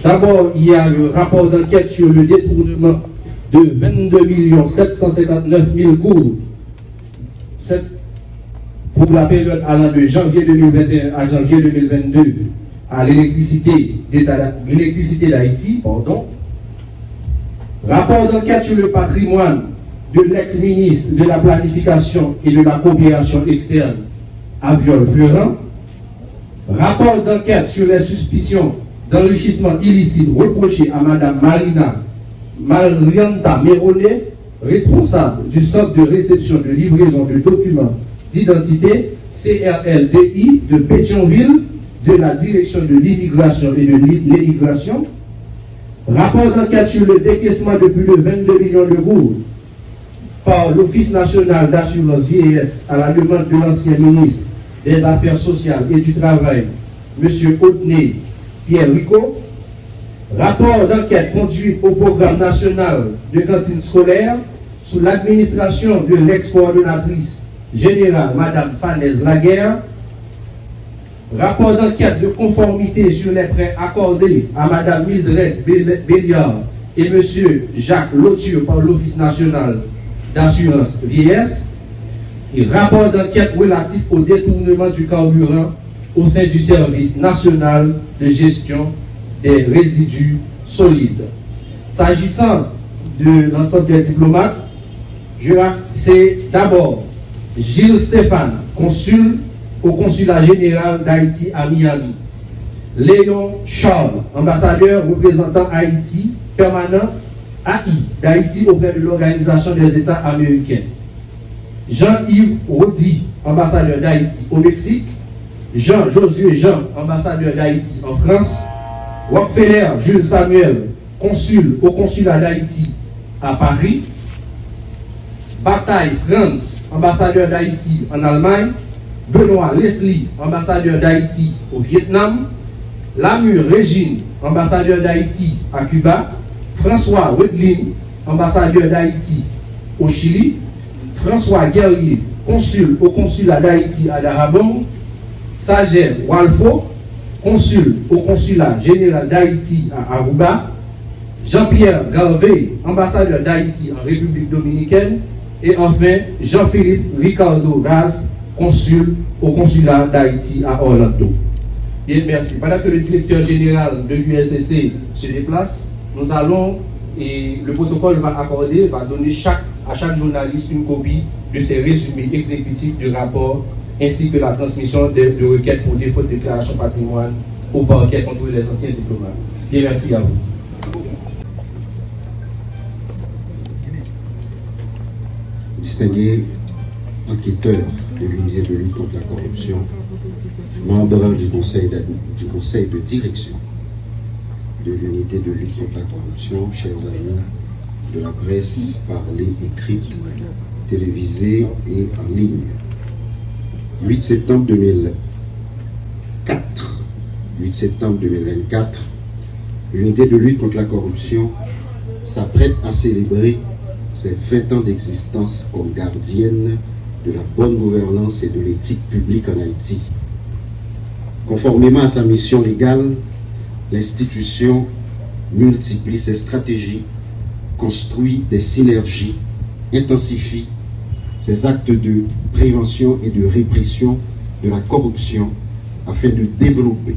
D'abord, il y a le rapport d'enquête sur le détournement de 22 759 000 gourdes pour la période allant de janvier 2021 à janvier 2022 à l'électricité d'Haïti. Rapport d'enquête sur le patrimoine de l'ex-ministre de la Planification et de la Coopération externe, Aviol-Fleuran. Rapport d'enquête sur les suspicions d'enrichissement illicite reprochées à Mme Marianta Méronet, responsable du centre de réception de livraison de documents d'identité CRLDI de Pétionville, de la direction de l'immigration et de l'émigration. Rapport d'enquête sur le décaissement de plus de 22 millions de gourdes par l'Office national d'assurance vieillesse à la demande de l'ancien ministre des Affaires sociales et du Travail, M. Otné Pierre Rico. Rapport d'enquête conduite au programme national de cantine scolaire sous l'administration de l'ex-coordonnatrice générale Mme Fanez Laguerre. Rapport d'enquête de conformité sur les prêts accordés à Mme Mildred Béliard et M. Jacques Lauture par l'Office national d'assurance vieillesse. Et rapport d'enquête relatif au détournement du carburant au sein du service national de gestion des résidus solides. S'agissant de l'ensemble des diplomates, c'est d'abord Gilles Stéphane, consul au consulat général d'Haïti à Miami. Léon Charles, ambassadeur représentant Haïti permanent AI d'Haïti auprès de l'Organisation des États américains. Jean-Yves Rodi, ambassadeur d'Haïti au Mexique. Jean-Josué Jean, ambassadeur d'Haïti en France. Rockefeller Jules Samuel, consul au consulat d'Haïti à Paris. Bataille Franz, ambassadeur d'Haïti en Allemagne. Benoît Leslie, ambassadeur d'Haïti au Vietnam. Lamur Régine, ambassadeur d'Haïti à Cuba. François Wedlin, ambassadeur d'Haïti au Chili. François Guerrier, consul au consulat d'Haïti à Darabong. Sager Walfo, consul au consulat général d'Haïti à Aruba. Jean-Pierre Garvé, ambassadeur d'Haïti en République dominicaine. Et enfin, Jean-Philippe Ricardo Ralph, consul au consulat d'Haïti à Orlando. Bien, merci. Pendant que le directeur général de l'USCC se déplace, nous allons, et le protocole va donner à chaque journaliste une copie de ces résumés exécutifs du rapport, ainsi que la transmission de requêtes pour défaut de déclaration patrimoine au parquet contre les anciens diplomates. Bien, merci à vous. Distingués enquêteurs de l'unité de lutte contre la corruption, membres du conseil de direction de l'unité de lutte contre la corruption, chers amis de la presse parlée, écrite, télévisée et en ligne. 8 septembre 2024, l'unité de lutte contre la corruption s'apprête à célébrer ses 20 ans d'existence comme gardienne de la bonne gouvernance et de l'éthique publique en Haïti. Conformément à sa mission légale, l'institution multiplie ses stratégies, construit des synergies, intensifie ses actes de prévention et de répression de la corruption afin de développer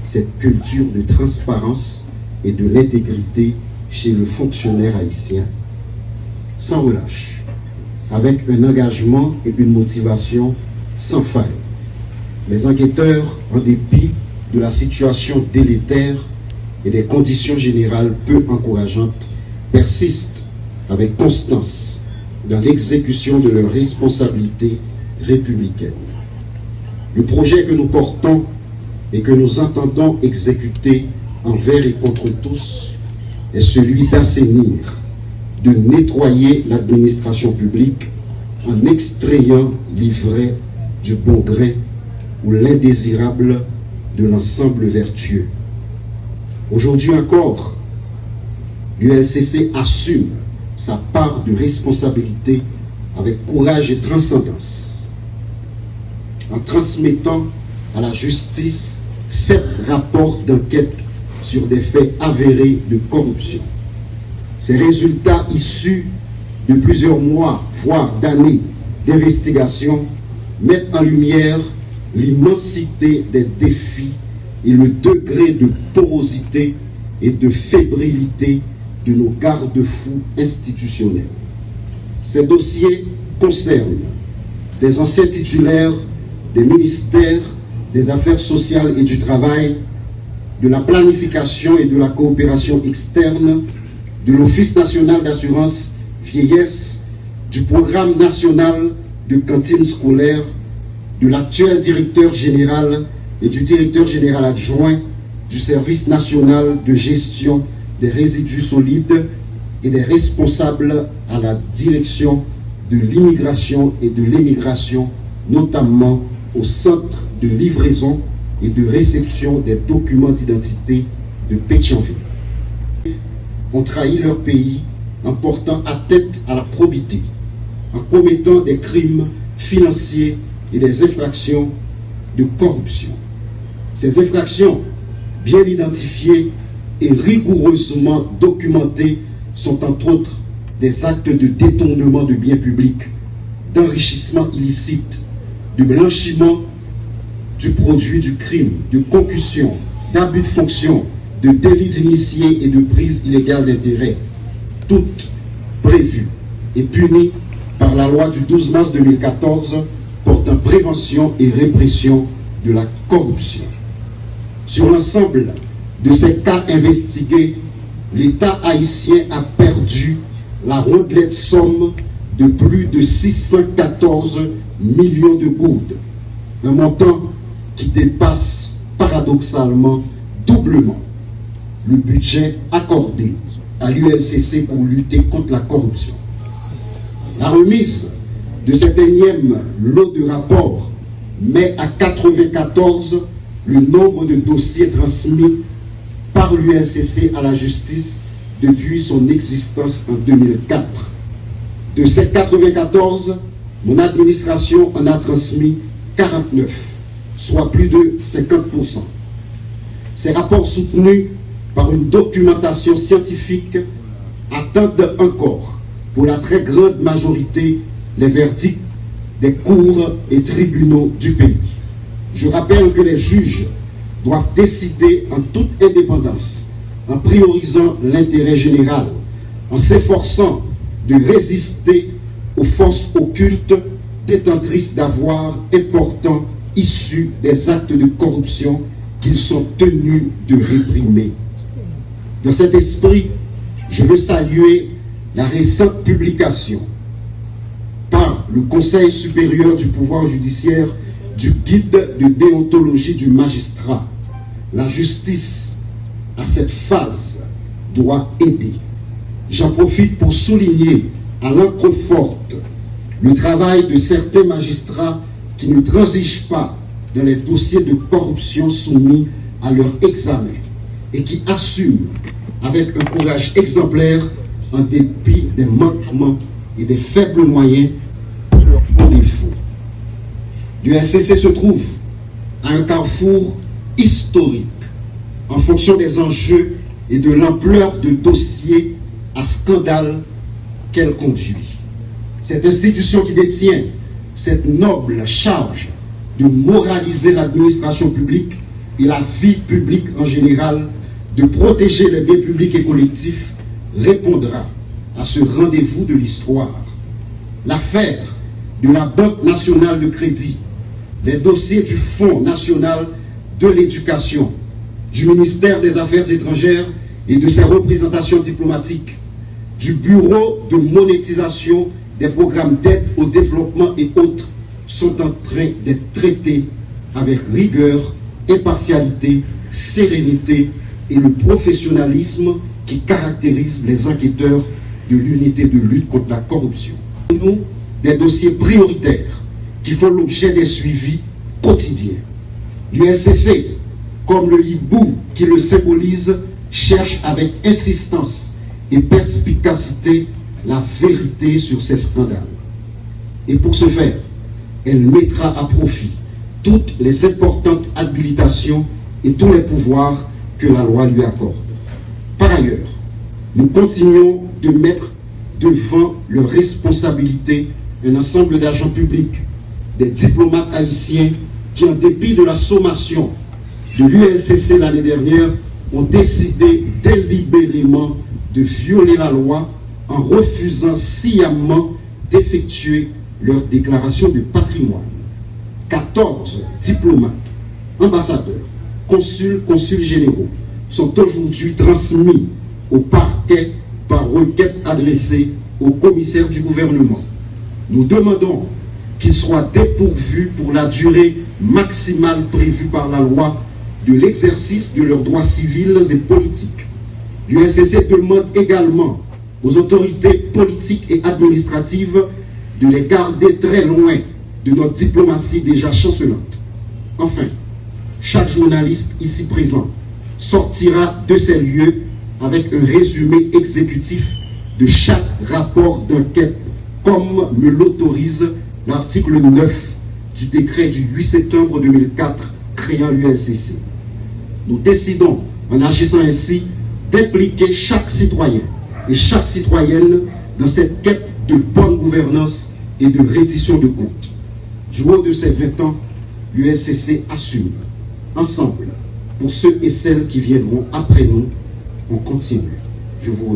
cette culture de transparence et de l'intégrité chez le fonctionnaire haïtien, sans relâche, avec un engagement et une motivation sans faille. Les enquêteurs, en dépit de la situation délétère et des conditions générales peu encourageantes, persistent avec constance dans l'exécution de leurs responsabilités républicaines. Le projet que nous portons et que nous entendons exécuter envers et contre tous est celui d'assainir, de nettoyer l'administration publique en extrayant l'ivraie du bon grain ou l'indésirable de l'ensemble vertueux. Aujourd'hui encore, l'ULCC assume sa part de responsabilité avec courage et transcendance, en transmettant à la justice 7 rapports d'enquête sur des faits avérés de corruption. Ces résultats issus de plusieurs mois, voire d'années d'investigation, mettent en lumière l'immensité des défis et le degré de porosité et de fébrilité de nos garde-fous institutionnels. Ces dossiers concernent des anciens titulaires des ministères des Affaires sociales et du Travail, de la planification et de la coopération externe, de l'Office national d'assurance vieillesse, du programme national de cantine scolaire, de l'actuel directeur général et du directeur général adjoint du service national de gestion des résidus solides et des responsables à la direction de l'immigration et de l'émigration, notamment au centre de livraison et de réception des documents d'identité de Pétionville. Ont trahi leur pays en portant atteinte à la probité, en commettant des crimes financiers et des infractions de corruption. Ces infractions, bien identifiées et rigoureusement documentées, sont entre autres des actes de détournement de biens publics, d'enrichissement illicite, de blanchiment du produit du crime, de concussion, d'abus de fonction, de délit d'initié et de prise illégale d'intérêt, toutes prévues et punies par la loi du 12 mars 2014 portant prévention et répression de la corruption. Sur l'ensemble de ces cas investigués, l'État haïtien a perdu la rondelette somme de plus de 614 millions de gourdes, un montant qui dépasse paradoxalement doublement le budget accordé à l'ULCC pour lutter contre la corruption. La remise de cet énième lot de rapports met à 94 le nombre de dossiers transmis par l'ULCC à la justice depuis son existence en 2004. De ces 94, mon administration en a transmis 49, soit plus de 50%. Ces rapports soutenus par une documentation scientifique attendent encore, pour la très grande majorité, les verdicts des cours et tribunaux du pays. Je rappelle que les juges doivent décider en toute indépendance, en priorisant l'intérêt général, en s'efforçant de résister aux forces occultes détentrices d'avoirs importants issus des actes de corruption qu'ils sont tenus de réprimer. Dans cet esprit, je veux saluer la récente publication par le Conseil supérieur du pouvoir judiciaire du guide de déontologie du magistrat. La justice, à cette phase, doit aider. J'en profite pour souligner à l'encre forte le travail de certains magistrats qui ne transigent pas dans les dossiers de corruption soumis à leur examen et qui assument avec un courage exemplaire en dépit des manquements et des faibles moyens qui leur font défaut. L'ULCC se trouve à un carrefour historique en fonction des enjeux et de l'ampleur de dossiers à scandale qu'elle conduit. Cette institution qui détient cette noble charge de moraliser l'administration publique et la vie publique en général, de protéger les biens publics et collectifs, répondra à ce rendez-vous de l'histoire. L'affaire de la Banque nationale de crédit, les dossiers du Fonds national de l'éducation, du ministère des Affaires étrangères et de ses représentations diplomatiques, du Bureau de monétisation des programmes d'aide au développement et autres, sont en train d'être traités avec rigueur, impartialité, sérénité et le professionnalisme qui caractérise les enquêteurs de l'unité de lutte contre la corruption. Nous, des dossiers prioritaires qui font l'objet des suivis quotidiens. L'ULCC, comme le hibou qui le symbolise, cherche avec insistance et perspicacité la vérité sur ces scandales. Et pour ce faire, elle mettra à profit toutes les importantes habilitations et tous les pouvoirs que la loi lui accorde. Par ailleurs, nous continuons de mettre devant leurs responsabilités un ensemble d'agents publics, des diplomates haïtiens qui, en dépit de la sommation de l'UNCC l'année dernière, ont décidé délibérément de violer la loi en refusant sciemment d'effectuer leur déclaration de patrimoine. 14 diplomates, ambassadeurs, consuls généraux sont aujourd'hui transmis au parquet par requête adressée au commissaire du gouvernement. Nous demandons qu'ils soient dépourvus pour la durée maximale prévue par la loi de l'exercice de leurs droits civils et politiques. L'UNCC demande également aux autorités politiques et administratives de les garder très loin de notre diplomatie déjà chancelante. Enfin, chaque journaliste ici présent sortira de ces lieux avec un résumé exécutif de chaque rapport d'enquête, comme me l'autorise l'article 9 du décret du 8 septembre 2004 créant l'UNCC. Nous décidons, en agissant ainsi, d'impliquer chaque citoyen et chaque citoyenne dans cette quête de bonne gouvernance et de reddition de comptes. Du haut de ces 20 ans, l'UNCC assume. Ensemble, pour ceux et celles qui viendront après nous, on continue. Je vous remercie.